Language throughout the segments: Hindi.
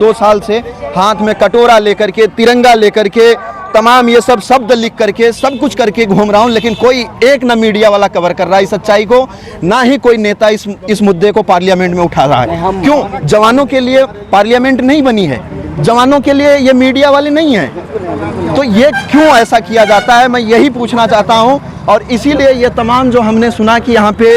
2 साल से हाथ में कटोरा लेकर के, तिरंगा लेकर के, तमाम ये सब शब्द लिख करके, सब कुछ करके घूम रहा हूँ, लेकिन कोई एक ना मीडिया वाला कवर कर रहा है इस सच्चाई को, ना ही कोई नेता इस मुद्दे को पार्लियामेंट में उठा रहा है। क्यों? जवानों के लिए पार्लियामेंट नहीं बनी है, जवानों के लिए ये मीडिया वाले नहीं हैं, तो ये क्यों ऐसा किया जाता है, मैं यही पूछना चाहता हूँ। और इसीलिए ये तमाम जो हमने सुना कि यहाँ पे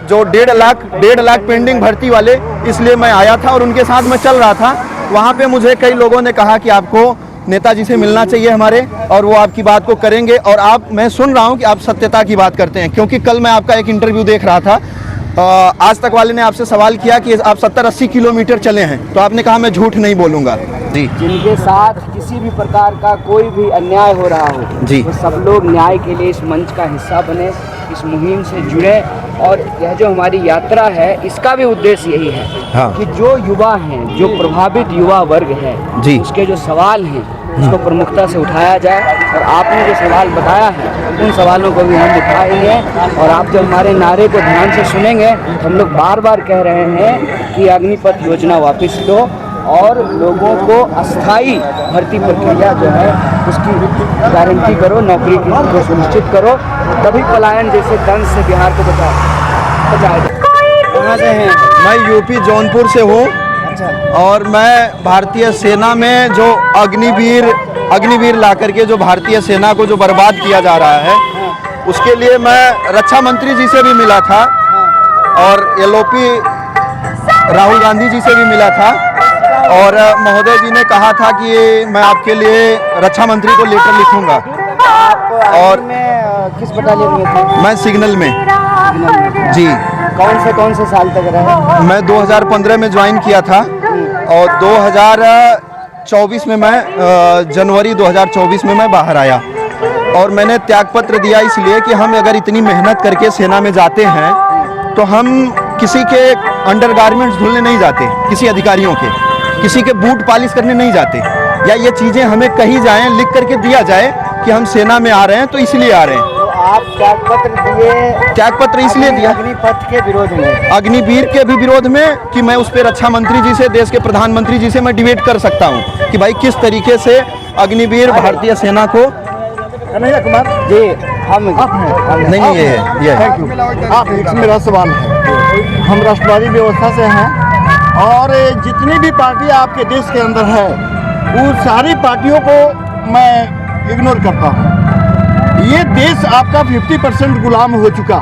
जो 1.5 लाख पेंडिंग भर्ती वाले, इसलिए मैं आया था और उनके साथ मैं चल रहा था। वहाँ पे मुझे कई लोगों ने कहा कि आपको नेताजी से मिलना चाहिए हमारे, और वो आपकी बात को करेंगे। और मैं सुन रहा हूँ कि आप सत्यता की बात करते हैं, क्योंकि कल मैं आपका एक इंटरव्यू देख रहा था, आज तक वाले ने आपसे सवाल किया कि आप 70-80 किलोमीटर चले हैं, तो आपने कहा मैं झूठ नहीं बोलूँगा। जी, जिनके साथ किसी भी प्रकार का कोई भी अन्याय हो रहा हो जी, वो सब लोग न्याय के लिए इस मंच का हिस्सा बने, इस मुहिम से जुड़े। और यह जो हमारी यात्रा है, इसका भी उद्देश्य यही है कि जो युवा हैं, जो प्रभावित युवा वर्ग है जी, उसके जो सवाल हैं उसको प्रमुखता से उठाया जाए। और आपने जो सवाल बताया है, उन सवालों को भी हम उठाएंगे। और आप जो हमारे नारे को ध्यान से सुनेंगे, हम लोग बार बार कह रहे हैं कि अग्निपथ योजना वापस लो और लोगों को अस्थायी भर्ती प्रक्रिया जो है उसकी गारंटी करो, नौकरी को सुनिश्चित करो, तभी पलायन जैसे दंश से बिहार को बचाएगा। कहाँ से हैं? मैं यूपी जौनपुर से हूँ। और मैं भारतीय सेना में जो अग्निवीर ला करके जो भारतीय सेना को जो बर्बाद किया जा रहा है, उसके लिए मैं रक्षा मंत्री जी से भी मिला था और LOP राहुल गांधी जी से भी मिला था। और महोदय जी ने कहा था कि मैं आपके लिए रक्षा मंत्री को लेटर लिखूंगा। और किस बटालियन में थे? मैं सिग्नल में जी। कौन से साल तक रहे? मैं 2015 में ज्वाइन किया था और 2024 में मैं जनवरी 2024 में मैं बाहर आया। और मैंने त्यागपत्र दिया इसलिए कि हम अगर इतनी मेहनत करके सेना में जाते हैं तो हम किसी के अंडरगारमेंट्स धुलने नहीं जाते, किसी अधिकारियों के, किसी के बूट पॉलिश करने नहीं जाते, या ये चीज़ें हमें कही जाएं, लिख करके दिया जाए कि हम सेना में आ रहे हैं तो इसलिए आ रहे हैं। तो आप त्यागपत्र दिए? त्यागपत्र इसलिए दिया अग्निपथ के विरोध में, अग्निवीर के भी विरोध में, कि मैं उस पर रक्षा मंत्री जी से, देश के प्रधानमंत्री जी से मैं डिबेट कर सकता हूँ कि भाई किस तरीके से अग्निवीर भारतीय सेना को। कन्हैया कुमार जी, हम नहीं, ये है। Thank you. आप मेरा सवाल है, हम राष्ट्रवादी व्यवस्था से हैं और जितनी भी पार्टी आपके देश के अंदर है, वो सारी पार्टियों को मैं इग्नोर करता हूँ। ये देश आपका 50% गुलाम हो चुका,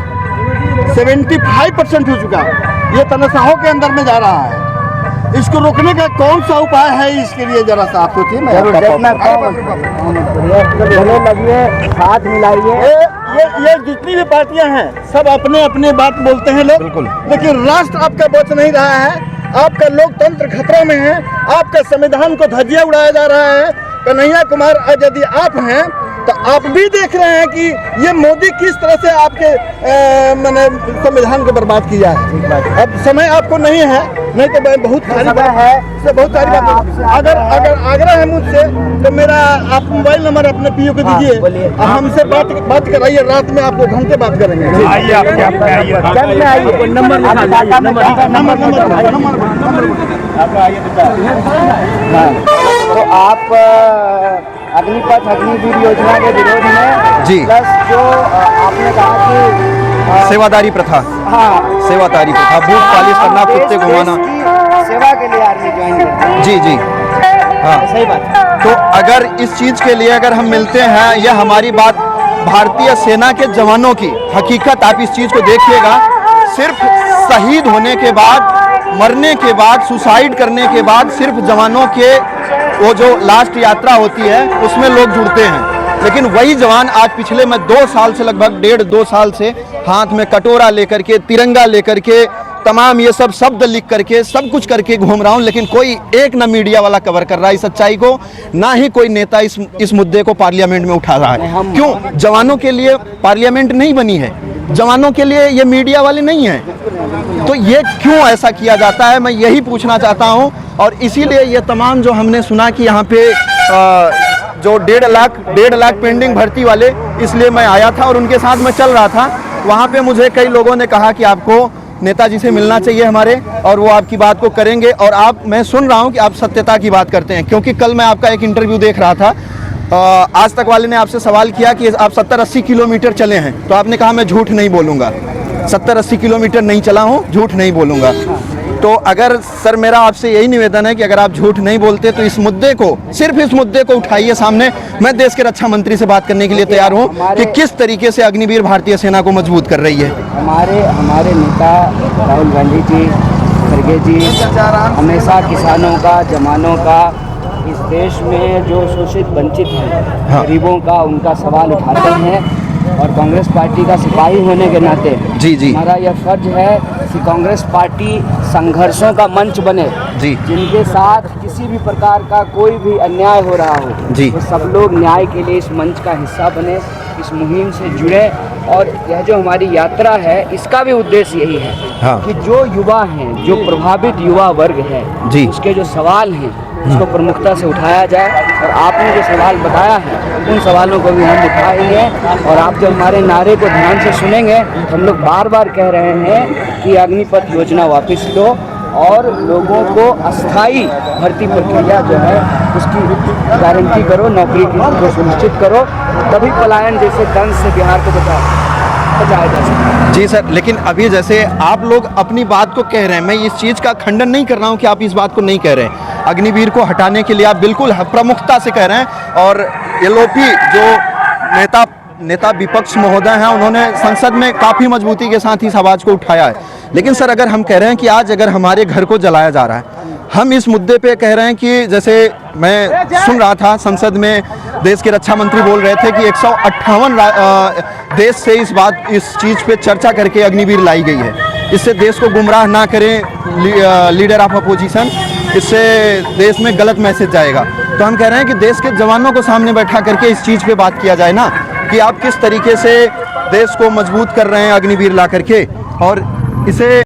75% हो चुका, ये तनाशाहों के अंदर में जा रहा है। इसको रोकने का कौन सा उपाय है, इसके लिए जरा सा आप सोचिए। हाथ मिलाइए। ये जितनी भी पार्टियां हैं, सब अपने अपने बात बोलते हैं लोग, बिल्कुल, लेकिन राष्ट्र आपका बच नहीं रहा है, आपका लोकतंत्र खतरे में है, आपका संविधान को धज्जियां उड़ाया जा रहा है। कन्हैया कुमार, यदि आप हैं तो आप भी देख रहे हैं कि ये मोदी किस तरह से आपके मैंने संविधान को बर्बाद किया है। अब समय आपको नहीं है, नहीं तो मैं बहुत सारी बात है, बहुत सारी बात। अगर आग्रह है मुझसे तो मेरा आप मोबाइल नंबर अपने PO को दीजिए, हमसे बात कराइए, रात में आपको घंटे बात करेंगे। तो आप अग्निपथ अग्निवीर योजना के विरोध में जी, प्लस जो आपने कहा कि सेवादारी प्रथा, हाँ, सेवादारी प्रथा, बूट पॉलिश करना, कुत्ते घुमाना, सेवा के लिए आर्मी ज्वाइन करते हैं। जी जी, हाँ सही बात। तो अगर इस चीज़ के लिए अगर हम मिलते हैं, यह हमारी बात भारतीय सेना के जवानों की हकीकत, आप इस चीज़ को देखिएगा, सिर्फ शहीद होने के बाद, मरने के बाद, सुसाइड करने के बाद, सिर्फ जवानों के वो जो लास्ट यात्रा होती है उसमें लोग जुड़ते हैं। लेकिन वही जवान आज पिछले मैं 2 साल से, लगभग 1.5-2 साल से हाथ में कटोरा लेकर के, तिरंगा लेकर के, तमाम ये सब शब्द लिख करके, सब कुछ करके घूम रहा हूँ, लेकिन कोई एक ना मीडिया वाला कवर कर रहा है इस सच्चाई को, ना ही कोई नेता इस मुद्दे को पार्लियामेंट में उठा रहा है। क्यों? जवानों के लिए पार्लियामेंट नहीं बनी है, जवानों के लिए ये मीडिया वाले नहीं हैं, तो ये क्यों ऐसा किया जाता है, मैं यही पूछना चाहता हूँ। और इसीलिए ये तमाम जो हमने सुना कि यहाँ पे जो 1.5 लाख पेंडिंग भर्ती वाले, इसलिए मैं आया था और उनके साथ मैं चल रहा था। वहाँ पे मुझे कई लोगों ने कहा कि आपको नेताजी से मिलना चाहिए हमारे, और वो आपकी बात को करेंगे। और आप, मैं सुन रहा हूँ कि आप सत्यता की बात करते हैं, क्योंकि कल मैं आपका एक इंटरव्यू देख रहा था, आज तक वाले ने आपसे सवाल किया कि आप 70-80 किलोमीटर चले हैं, तो आपने कहा मैं झूठ नहीं बोलूँगा, 70-80 किलोमीटर नहीं चला हूँ, झूठ नहीं बोलूँगा। तो अगर सर, मेरा आपसे यही निवेदन है कि अगर आप झूठ नहीं बोलते तो इस मुद्दे को, सिर्फ इस मुद्दे को उठाइए सामने। मैं देश के रक्षा मंत्री से बात करने के लिए तैयार हूँ कि किस तरीके से अग्निवीर भारतीय सेना को मजबूत कर रही है। हमारे नेता राहुल गांधी जी, खड़गे जी हमेशा किसानों का, जवानों का, इस देश में जो शोषित वंचित हैं, गरीबों का, उनका सवाल उठाते हैं। और कांग्रेस पार्टी का सिपाही होने के नाते जी हमारा यह फर्ज है कि कांग्रेस पार्टी संघर्षों का मंच बने, जिनके साथ किसी भी प्रकार का कोई भी अन्याय हो रहा हो, तो सब लोग न्याय के लिए इस मंच का हिस्सा बने, इस मुहिम से जुड़े। और यह जो हमारी यात्रा है, इसका भी उद्देश्य यही है कि जो युवा हैं, जो प्रभावित युवा वर्ग है, उसके जो सवाल हैं उसको प्रमुखता से उठाया जाए। और आपने जो सवाल बताया है, उन सवालों को भी हम उठाएंगे। और आप जब हमारे नारे को ध्यान से सुनेंगे, हम लोग बार बार कह रहे हैं कि अग्निपथ योजना वापस लो और लोगों को अस्थायी भर्ती प्रक्रिया जो है उसकी गारंटी करो, नौकरी को सुनिश्चित करो, तभी पलायन जैसे दंश से बिहार को बचाया जा सकता है। जी सर, लेकिन अभी जैसे आप लोग अपनी बात को कह रहे हैं, मैं इस चीज़ का खंडन नहीं कर रहा हूं कि आप इस बात को नहीं कह रहे हैं। अग्निवीर को हटाने के लिए आप बिल्कुल प्रमुखता से कह रहे हैं। और एलओपी जो नेता विपक्ष महोदय हैं, उन्होंने संसद में काफ़ी मजबूती के साथ इस आवाज़ को उठाया है। लेकिन सर, अगर हम कह रहे हैं कि आज अगर हमारे घर को जलाया जा रहा है, हम इस मुद्दे पे कह रहे हैं कि जैसे मैं सुन रहा था संसद में देश के रक्षा मंत्री बोल रहे थे कि 158 देश से इस चीज़ पे चर्चा करके अग्निवीर लाई गई है। इससे देश को गुमराह ना करें लीडर ऑफ अपोजिशन, इससे देश में गलत मैसेज जाएगा। तो हम कह रहे हैं कि देश के जवानों को सामने बैठा करके इस चीज़ पे बात किया जाए ना, कि आप किस तरीके से देश को मजबूत कर रहे हैं अग्निवीर ला करके। और इसे